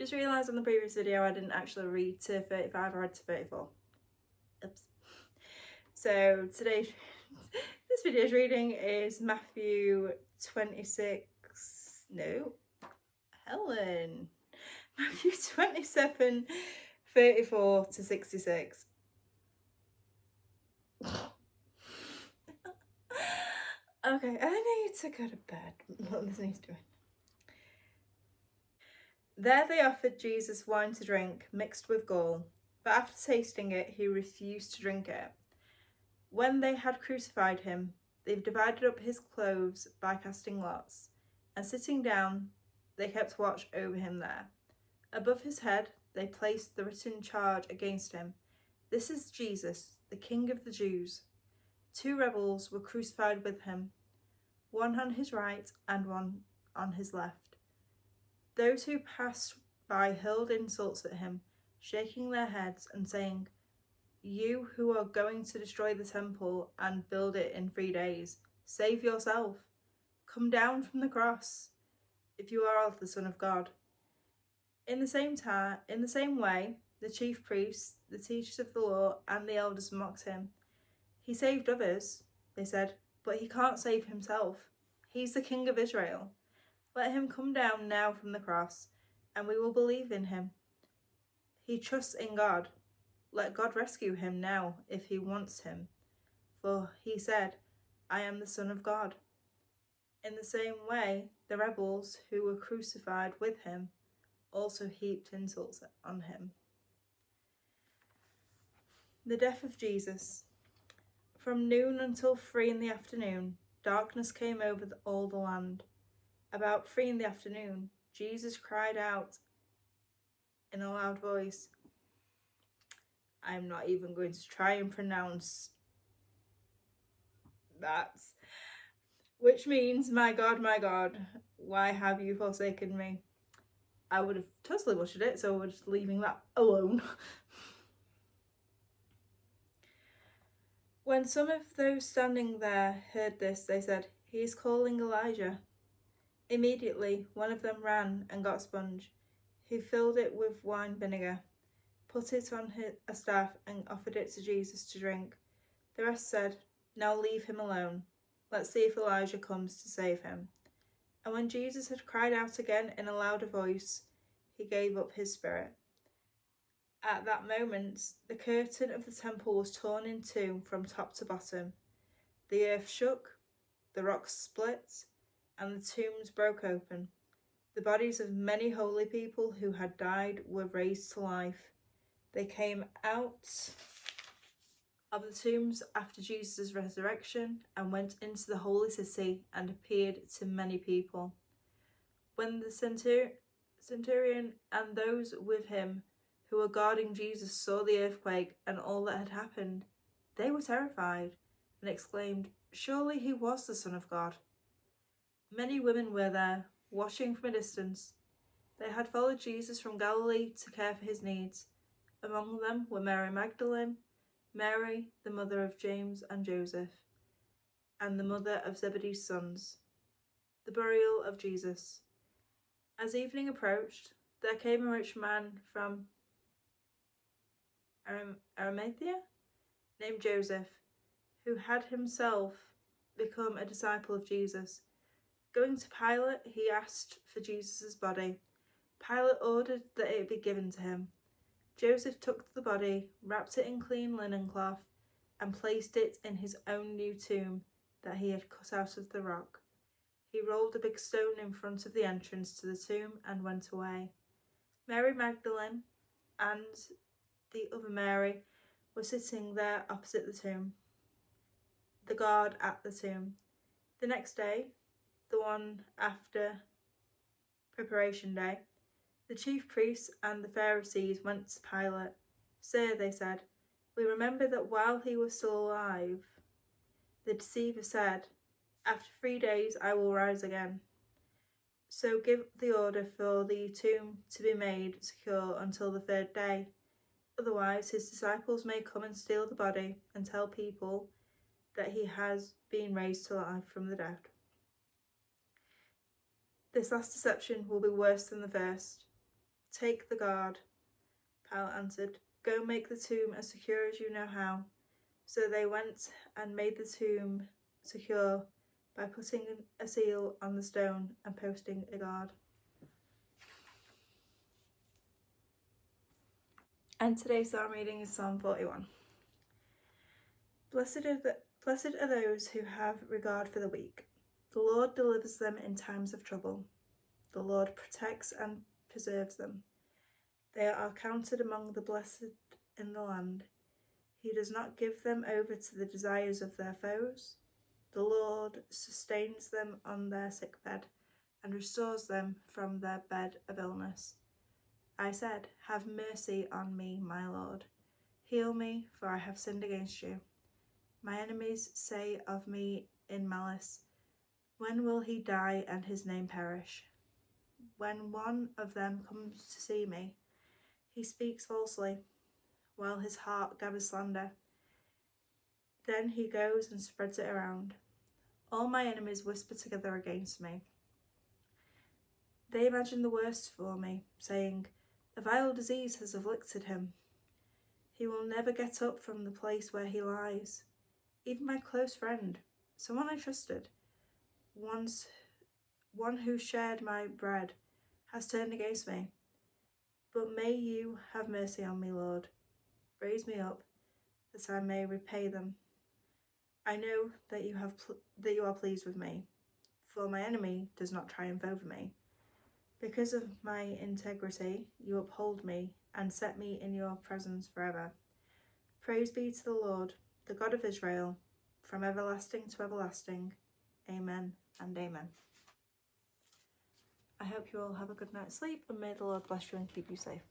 Just realised on the previous video I didn't actually read to 35, I read to 34. Oops. So today, this video's reading is Matthew 26, no, Helen. Matthew 27, 34 to 66. Okay, I need to go to bed. What this needs doing. There they offered Jesus wine to drink, mixed with gall, but after tasting it, he refused to drink it. When they had crucified him, they divided up his clothes by casting lots, and sitting down, they kept watch over him there. Above his head, they placed the written charge against him: "This is Jesus, the King of the Jews." 2 rebels were crucified with him, one on his right and one on his left. Those who passed by hurled insults at him, shaking their heads and saying, "You who are going to destroy the temple and build it in 3 days, save yourself. Come down from the cross, if you are the Son of God." In the same way, the chief priests, the teachers of the law, and the elders mocked him. "He saved others," they said, "but he can't save himself. He's the King of Israel. Let him come down now from the cross, and we will believe in him. He trusts in God. Let God rescue him now if he wants him. For he said, 'I am the Son of God.'" In the same way, the rebels who were crucified with him also heaped insults on him. The death of Jesus. From noon until 3 in the afternoon, darkness came over all the land. About 3 in the afternoon, Jesus cried out in a loud voice. I'm not even going to try and pronounce that. Which means, my God, why have you forsaken me?" I would have totally butchered it, so we're just leaving that alone. When some of those standing there heard this, they said, "He is calling Elijah." Immediately, one of them ran and got a sponge. He filled it with wine vinegar, put it on a staff, and offered it to Jesus to drink. The rest said, "Now leave him alone. Let's see if Elijah comes to save him." And when Jesus had cried out again in a louder voice, he gave up his spirit. At that moment, the curtain of the temple was torn in two from top to bottom. The earth shook, the rocks split, and the tombs broke open. The bodies of many holy people who had died were raised to life. They came out of the tombs after Jesus' resurrection and went into the holy city and appeared to many people. When the centurion and those with him who were guarding Jesus saw the earthquake and all that had happened, they were terrified and exclaimed, "Surely he was the Son of God." Many women were there, watching from a distance. They had followed Jesus from Galilee to care for his needs. Among them were Mary Magdalene, Mary, the mother of James and Joseph, and the mother of Zebedee's sons. The burial of Jesus. As evening approached, there came a rich man from Arimathea, named Joseph, who had himself become a disciple of Jesus. Going to Pilate, he asked for Jesus' body. Pilate ordered that it be given to him. Joseph took the body, wrapped it in clean linen cloth, and placed it in his own new tomb that he had cut out of the rock. He rolled a big stone in front of the entrance to the tomb and went away. Mary Magdalene and the other Mary were sitting there opposite the tomb, the guard at the tomb. The next day, the one after Preparation Day, the chief priests and the Pharisees went to Pilate. "Sir," they said, "we remember that while he was still alive, the deceiver said, 'After 3 days I will rise again.' So give the order for the tomb to be made secure until the 3rd day. Otherwise his disciples may come and steal the body and tell people that he has been raised to life from the dead. This last deception will be worse than the first." Take the guard, Pilate answered. Go make the tomb as secure as you know how. So they went and made the tomb secure by putting a seal on the stone and posting a guard. And today's psalm reading is Psalm 41. Blessed are those who have regard for the weak. The Lord delivers them in times of trouble. The Lord protects and preserves them. They are counted among the blessed in the land. He does not give them over to the desires of their foes. The Lord sustains them on their sickbed and restores them from their bed of illness. I said, have mercy on me, my Lord. Heal me, for I have sinned against you. My enemies say of me in malice, when will he die and his name perish? When one of them comes to see me, he speaks falsely, while his heart gathers slander. Then he goes and spreads it around. All my enemies whisper together against me. They imagine the worst for me, saying, a vile disease has afflicted him. He will never get up from the place where he lies. Even my close friend, someone I trusted, one who shared my bread, has turned against me. But may you have mercy on me, Lord. Raise me up, that I may repay them. I know that you are pleased with me, for my enemy does not triumph over me. Because of my integrity, you uphold me and set me in your presence forever. Praise be to the Lord, the God of Israel, from everlasting to everlasting. Amen and amen. I hope you all have a good night's sleep, and may the Lord bless you and keep you safe.